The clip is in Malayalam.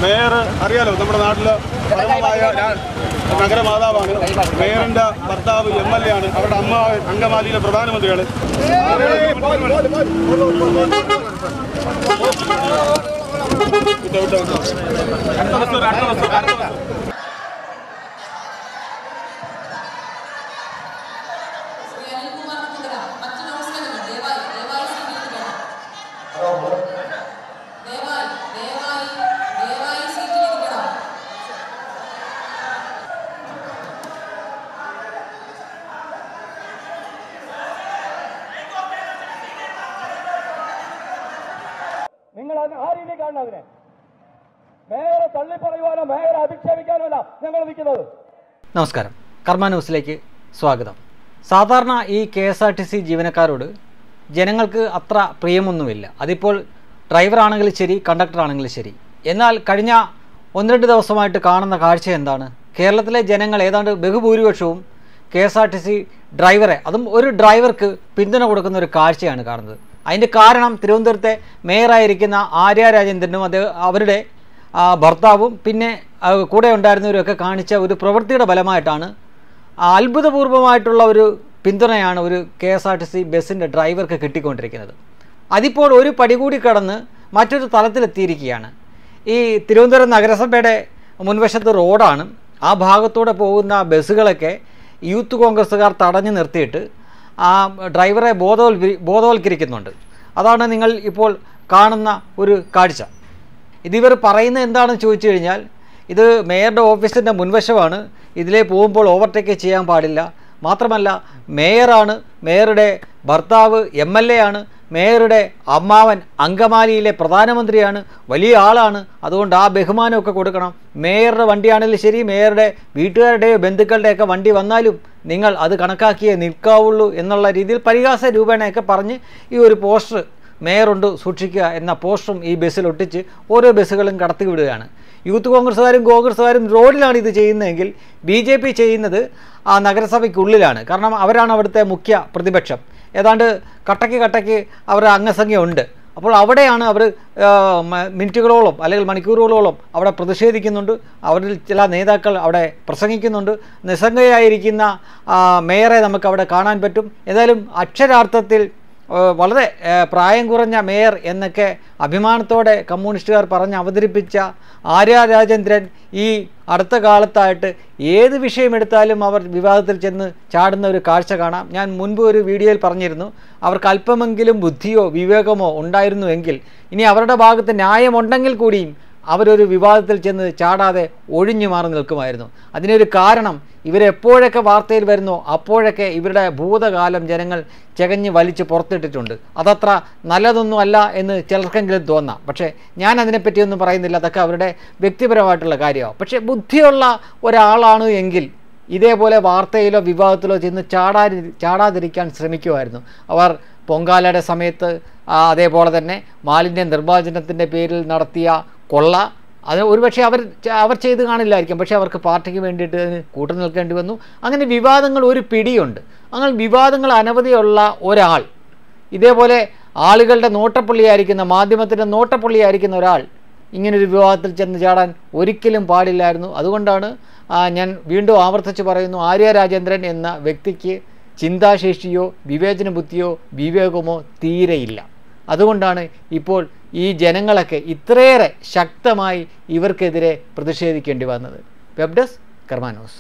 മേയർ അറിയാലോ, നമ്മുടെ നാട്ടില് നഗരമാതാവാണ്. മേയറിന്റെ ഭർത്താവ് MLA ആണ്. അവരുടെ അമ്മ അങ്കമാലിയിലെ പ്രധാനമന്ത്രിയാണ്. നിങ്ങൾ ആ രീതിയിൽ കാണണം. അതിനെ മേയറെ തള്ളിപ്പറയുവാനോ മേയറെ അധിക്ഷേപിക്കാനോ അല്ല ഞങ്ങൾ നിൽക്കുന്നത്. നമസ്കാരം, കർമ്മ ന്യൂസിലേക്ക് സ്വാഗതം. സാധാരണ ഈ KSRTC ജീവനക്കാരോട് ജനങ്ങൾക്ക് അത്ര പ്രിയമൊന്നുമില്ല. അതിപ്പോൾ ഡ്രൈവറാണെങ്കിലും ശരി, കണ്ടക്ടറാണെങ്കിലും ശരി. എന്നാൽ കഴിഞ്ഞ 1-2 ദിവസമായിട്ട് കാണുന്ന കാഴ്ച എന്താണ്? കേരളത്തിലെ ജനങ്ങൾ ഏതാണ്ട് ബഹുഭൂരിപക്ഷവും KSRTC ഡ്രൈവറെ, അതും ഒരു ഡ്രൈവർക്ക് പിന്തുണ കൊടുക്കുന്ന ഒരു കാഴ്ചയാണ് കാണുന്നത്. അതിൻ്റെ കാരണം തിരുവനന്തപുരത്തെ മേയറായിരിക്കുന്ന ആര്യ രാജേന്ദ്രനും അവരുടെ ഭർത്താവും പിന്നെ കൂടെ ഉണ്ടായിരുന്നവരൊക്കെ കാണിച്ച ഒരു പ്രവൃത്തിയുടെ ഫലമായിട്ടാണ്. അത്ഭുതപൂർവമായിട്ടുള്ള ഒരു പിന്തുണയാണ് ഒരു KSRTC ബസ്സിൻ്റെ ഡ്രൈവർക്ക് കിട്ടിക്കൊണ്ടിരിക്കുന്നത്. അതിപ്പോൾ ഒരു പടി കൂടി കടന്ന് മറ്റൊരു തലത്തിലെത്തിയിരിക്കുകയാണ്. ഈ തിരുവനന്തപുരം നഗരസഭയുടെ മുൻവശത്ത് റോഡാണ്. ആ ഭാഗത്തൂടെ പോകുന്ന ബസ്സുകളൊക്കെ യൂത്ത് കോൺഗ്രസ്സുകാർ തടഞ്ഞു നിർത്തിയിട്ട് ആ ഡ്രൈവറെ ബോധവൽക്കരിക്കുന്നുണ്ട്. അതാണ് നിങ്ങൾ ഇപ്പോൾ കാണുന്ന ഒരു കാഴ്ച. ഇതിവർ പറയുന്നത് എന്താണെന്ന് ചോദിച്ചു കഴിഞ്ഞാൽ, ഇത് മേയറുടെ ഓഫീസിൻ്റെ മുൻവശമാണ്, ഇതിലേ പോകുമ്പോൾ ഓവർടേക്ക് ചെയ്യാൻ പാടില്ല. മാത്രമല്ല, മേയറാണ്, മേയറുടെ ഭർത്താവ് MLA ആണ്, മേയറുടെ അമ്മാവൻ അങ്കമാലിയിലെ പ്രധാനമന്ത്രിയാണ്, വലിയ ആളാണ്, അതുകൊണ്ട് ആ ബഹുമാനമൊക്കെ കൊടുക്കണം. മേയറുടെ വണ്ടിയാണെങ്കിലും ശരി, മേയറുടെ വീട്ടുകാരുടെയോ ബന്ധുക്കളുടെയൊക്കെ വണ്ടി വന്നാലും നിങ്ങൾ അത് കണക്കാക്കിയേ നിൽക്കാവുള്ളൂ എന്നുള്ള രീതിയിൽ പരിഹാസ രൂപേണയൊക്കെ പറഞ്ഞ് ഈ ഒരു പോസ്റ്റർ, മേയറുണ്ട് സൂക്ഷിക്കുക എന്ന പോസ്റ്ററും ഈ ബസ്സിൽ ഒട്ടിച്ച് ഓരോ ബസ്സുകളും കടത്തിവിടുകയാണ്. യൂത്ത് കോൺഗ്രസ്സുകാരും റോഡിലാണ് ഇത് ചെയ്യുന്നതെങ്കിൽ BJP ചെയ്യുന്നത് ആ നഗരസഭയ്ക്കുള്ളിലാണ്. കാരണം അവരാണ് അവിടുത്തെ മുഖ്യ പ്രതിപക്ഷം. ഏതാണ്ട് കട്ടയ്ക്ക് അവർ അംഗസംഖ്യ ഉണ്ട്. അപ്പോൾ അവിടെയാണ് അവർ മിനിറ്റുകളോളം അല്ലെങ്കിൽ മണിക്കൂറുകളോളം അവിടെ പ്രതിഷേധിക്കുന്നുണ്ട്. അവരിൽ ചില നേതാക്കൾ അവിടെ പ്രസംഗിക്കുന്നുണ്ട്. നിസ്സംഗയായിരിക്കുന്ന മേയറെ നമുക്ക് അവിടെ കാണാൻ പറ്റും. ഏതായാലും അക്ഷരാർത്ഥത്തിൽ വളരെ പ്രായം കുറഞ്ഞ മേയർ എന്നൊക്കെ അഭിമാനത്തോടെ കമ്മ്യൂണിസ്റ്റുകാർ പറഞ്ഞ് അവതരിപ്പിച്ച ആര്യ രാജേന്ദ്രൻ ഈ അടുത്ത കാലത്തായിട്ട് ഏത് വിഷയമെടുത്താലും അവർ വിവാദത്തിൽ ചെന്ന് ചാടുന്ന ഒരു കാഴ്ച കാണാം. ഞാൻ മുൻപ് ഒരു വീഡിയോയിൽ പറഞ്ഞിരുന്നു, അവർക്ക് അല്പമെങ്കിലും ബുദ്ധിയോ വിവേകമോ ഉണ്ടായിരുന്നുവെങ്കിൽ ഇനി അവരുടെ ഭാഗത്ത് ന്യായമുണ്ടെങ്കിൽ കൂടിയും അവരൊരു വിവാദത്തിൽ ചെന്ന് ചാടാതെ ഒഴിഞ്ഞു മാറി നിൽക്കുമായിരുന്നു. അതിനൊരു കാരണം, ഇവരെപ്പോഴൊക്കെ വാർത്തയിൽ വരുന്നോ അപ്പോഴൊക്കെ ഇവരുടെ ഭൂതകാലം ജനങ്ങൾ ചകഞ്ഞ് വലിച്ച് പുറത്തിട്ടിട്ടുണ്ട്. അതത്ര നല്ലതൊന്നും അല്ല എന്ന് ചിലർക്കെങ്കിലും തോന്നാം. പക്ഷേ ഞാൻ അതിനെപ്പറ്റിയൊന്നും പറയുന്നില്ല, അതൊക്കെ അവരുടെ വ്യക്തിപരമായിട്ടുള്ള കാര്യമാണ്. പക്ഷേ ബുദ്ധിയുള്ള ഒരാളാണ് എങ്കിൽ ഇതേപോലെ വാർത്തയിലോ വിവാദത്തിലോ ചെന്ന് ചാടാതിരിക്കാൻ ശ്രമിക്കുമായിരുന്നു. അവർ പൊങ്കാലയുടെ സമയത്ത് അതേപോലെ തന്നെ മാലിന്യ നിർമ്മാർജ്ജനത്തിൻ്റെ പേരിൽ നടത്തിയ കൊള്ള, അത് ഒരുപക്ഷെ അവർ ചെയ്ത് കാണില്ലായിരിക്കും, പക്ഷേ അവർക്ക് പാർട്ടിക്ക് വേണ്ടിയിട്ട് കൂട്ടു നിൽക്കേണ്ടി വന്നു. അങ്ങനെ വിവാദങ്ങൾ ഒരു പിടിയുണ്ട്. അങ്ങനെ വിവാദങ്ങൾ അനവധിയുള്ള ഒരാൾ, ഇതേപോലെ ആളുകളുടെ നോട്ടപ്പുള്ളിയായിരിക്കുന്ന, മാധ്യമത്തിൻ്റെ നോട്ടപ്പുള്ളിയായിരിക്കുന്ന ഒരാൾ ഇങ്ങനൊരു വിവാദത്തിൽ ചെന്ന് ചാടാൻ ഒരിക്കലും പാടില്ലായിരുന്നു. അതുകൊണ്ടാണ് ഞാൻ വീണ്ടും ആവർത്തിച്ച് പറയുന്നു, ആര്യ രാജേന്ദ്രൻ എന്ന വ്യക്തിക്ക് ചിന്താശേഷിയോ വിവേചന ബുദ്ധിയോ വിവേകമോ തീരെയില്ല. അതുകൊണ്ടാണ് ഇപ്പോൾ ഈ ജനങ്ങളൊക്കെ ഇത്രയേറെ ശക്തമായി ഇവർക്കെതിരെ പ്രതിഷേധിക്കേണ്ടി വന്നത്. വെബ് ഡെസ്ക് കർമ്മ ന്യൂസ്.